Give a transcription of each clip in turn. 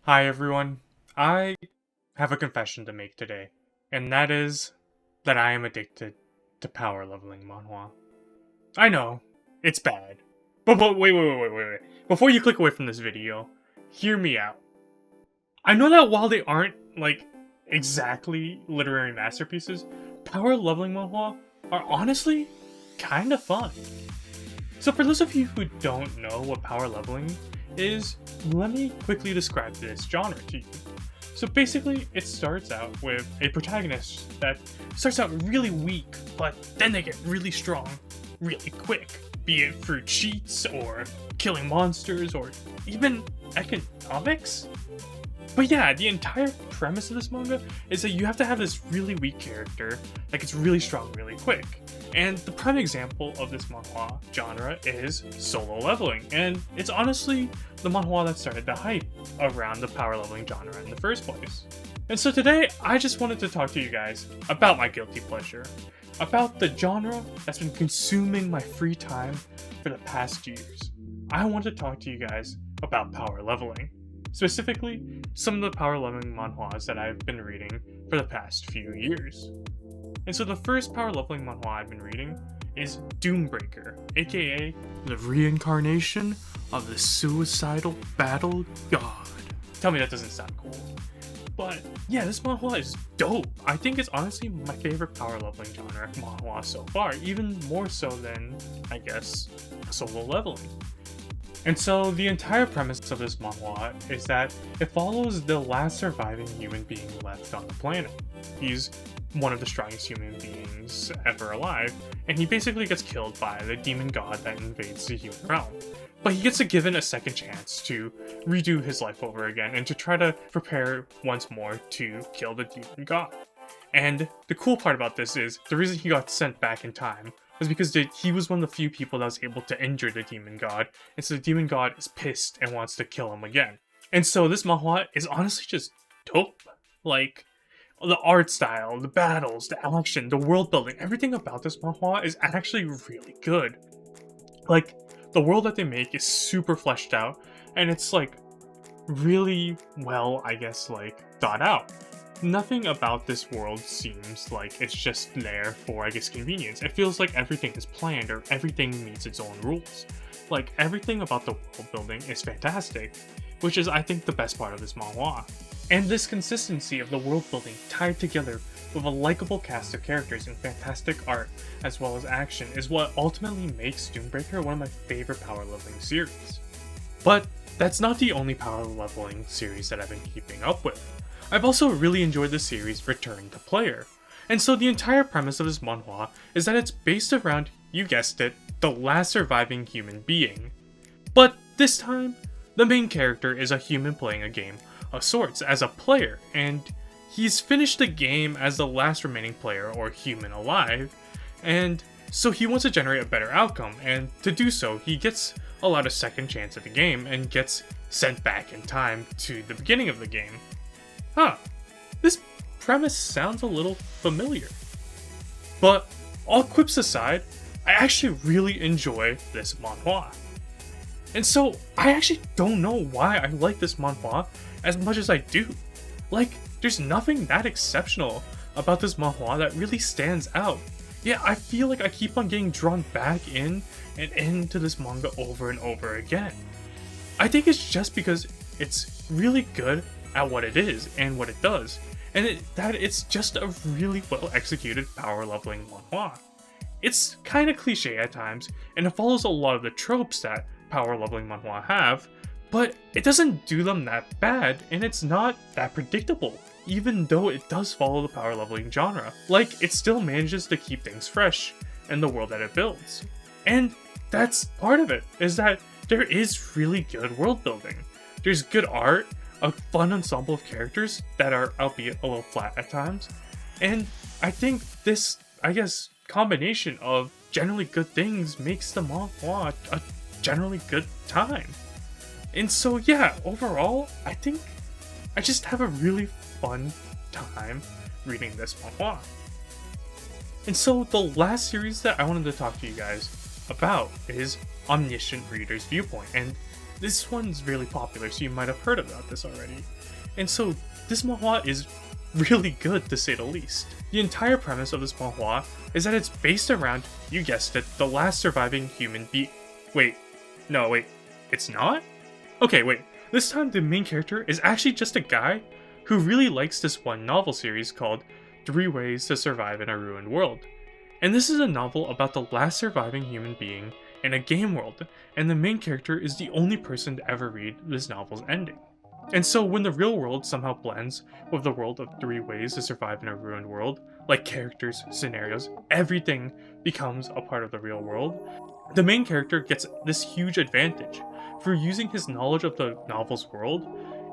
Hi everyone. I have a confession to make today, and that is that I am addicted to power leveling manhwa. I know, it's bad. But wait. Before you click away from this video, hear me out. I know that while they aren't, exactly literary masterpieces, power leveling manhwa are honestly kinda fun. So for those of you who don't know what power leveling is, let me quickly describe this genre to you. So basically, it starts out with a protagonist that starts out really weak, but then they get really strong really quick, be it through cheats or killing monsters or even economics. But yeah, the entire premise of this manga is that you have to have this really weak character that gets really strong really quick. And the prime example of this manhwa genre is solo leveling, and it's honestly the manhwa that started the hype around the power leveling genre in the first place. And so today, I just wanted to talk to you guys about my guilty pleasure, about the genre that's been consuming my free time for the past years. I want to talk to you guys about power leveling. Specifically, some of the power leveling manhwas that I've been reading for the past few years. And so the first power leveling manhwa I've been reading is Doombreaker, aka the reincarnation of the suicidal battle god. Tell me that doesn't sound cool. But yeah, this manhwa is dope. I think it's honestly my favorite power leveling genre manhwa so far, even more so than, I guess, solo leveling. And so the entire premise of this manhwa is that it follows the last surviving human being left on the planet. He's one of the strongest human beings ever alive, and he basically gets killed by the demon god that invades the human realm. But he gets given a second chance to redo his life over again and to try to prepare once more to kill the demon god. And the cool part about this is the reason he got sent back in time was because he was one of the few people that was able to injure the demon god, and so the demon god is pissed and wants to kill him again. And so this manhwa is honestly just dope. Like, the art style, the battles, the action, the world building, everything about this manhwa is actually really good. Like, the world that they make is super fleshed out, and it's really well, I guess, thought out. Nothing about this world seems like it's just there for, I guess, convenience. It feels like everything is planned or everything meets its own rules. Like, everything about the world building is fantastic, which is, I think, the best part of this manhwa. And this consistency of the world building tied together with a likable cast of characters and fantastic art, as well as action, is what ultimately makes Doombreaker one of my favorite power leveling series. But that's not the only power leveling series that I've been keeping up with. I've also really enjoyed the series Return to Player. And so the entire premise of this manhwa is that it's based around, you guessed it, the last surviving human being. But this time, the main character is a human playing a game of sorts as a player, and he's finished the game as the last remaining player or human alive, and so he wants to generate a better outcome, and to do so, he gets allowed a second chance at the game and gets sent back in time to the beginning of the game. This premise sounds a little familiar. But all quips aside, I actually really enjoy this manhwa. And so, I actually don't know why I like this manhwa as much as I do. Like, there's nothing that exceptional about this manhwa that really stands out. Yeah, I feel like I keep on getting drawn back in and into this manga over and over again. I think it's just because it's really good at what it is and what it does, and that it's just a really well executed power leveling manhwa. It's kind of cliche at times, and it follows a lot of the tropes that power leveling manhwa have, but it doesn't do them that bad, and it's not that predictable, even though it does follow the power leveling genre. Like, it still manages to keep things fresh in the world that it builds. And that's part of it, is that there is really good world building. There's good art, a fun ensemble of characters that are, albeit a little flat at times, and I think this, I guess, combination of generally good things makes the manhwa a generally good time. And so yeah, overall, I think I just have a really fun time reading this manhwa. And so the last series that I wanted to talk to you guys about is Omniscient Reader's Viewpoint, and this one's really popular, so you might have heard about this already. And so this manhwa is really good, to say the least. The entire premise of this manhwa is that it's based around, you guessed it, the last surviving human Wait, it's not? Okay, wait, this time the main character is actually just a guy who really likes this one novel series called 3 Ways to Survive in a Ruined World. And this is a novel about the last surviving human being in a game world, and the main character is the only person to ever read this novel's ending. And so when the real world somehow blends with the world of 3 Ways to Survive in a Ruined World, like characters, scenarios, everything becomes a part of the real world, the main character gets this huge advantage for using his knowledge of the novel's world,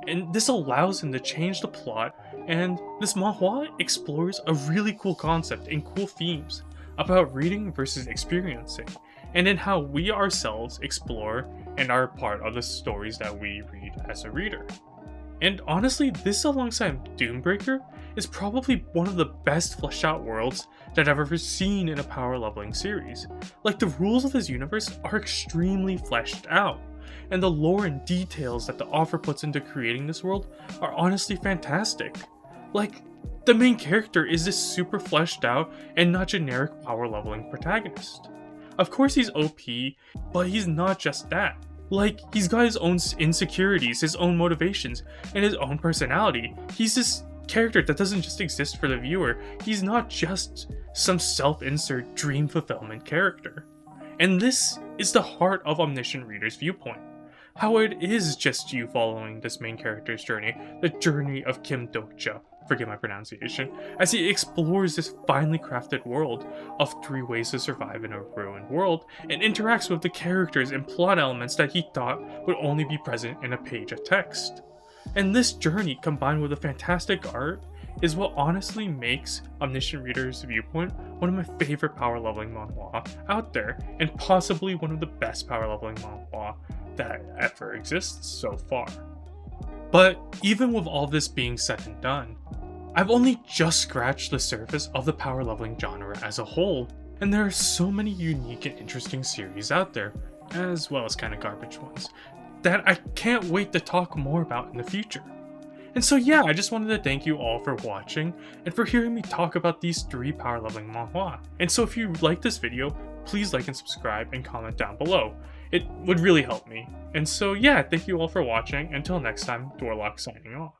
and this allows him to change the plot, and this manhwa explores a really cool concept and cool themes about reading versus experiencing, and in how we ourselves explore and are part of the stories that we read as a reader. And honestly, this alongside Doombreaker is probably one of the best fleshed out worlds that I've ever seen in a power leveling series. Like, the rules of this universe are extremely fleshed out, and the lore and details that the author puts into creating this world are honestly fantastic. Like, the main character is this super fleshed out and not generic power leveling protagonist. Of course he's OP, but he's not just that. Like, he's got his own insecurities, his own motivations, and his own personality. He's this character that doesn't just exist for the viewer. He's not just some self-insert dream fulfillment character. And this is the heart of Omniscient Reader's viewpoint. How it is just you following this main character's journey, the journey of Kim Dokja, forgive my pronunciation, as he explores this finely crafted world of 3 Ways to Survive in a Ruined World, and interacts with the characters and plot elements that he thought would only be present in a page of text. And this journey, combined with the fantastic art, is what honestly makes Omniscient Reader's Viewpoint one of my favorite power leveling manhwa out there, and possibly one of the best power leveling manhwa that ever exists so far. But even with all this being said and done, I've only just scratched the surface of the power leveling genre as a whole, and there are so many unique and interesting series out there, as well as kind of garbage ones, that I can't wait to talk more about in the future. And so yeah, I just wanted to thank you all for watching and for hearing me talk about these 3 power leveling manhwa. And so if you like this video, please like and subscribe and comment down below. It would really help me. And so yeah, thank you all for watching. Until next time, Dorlock signing off.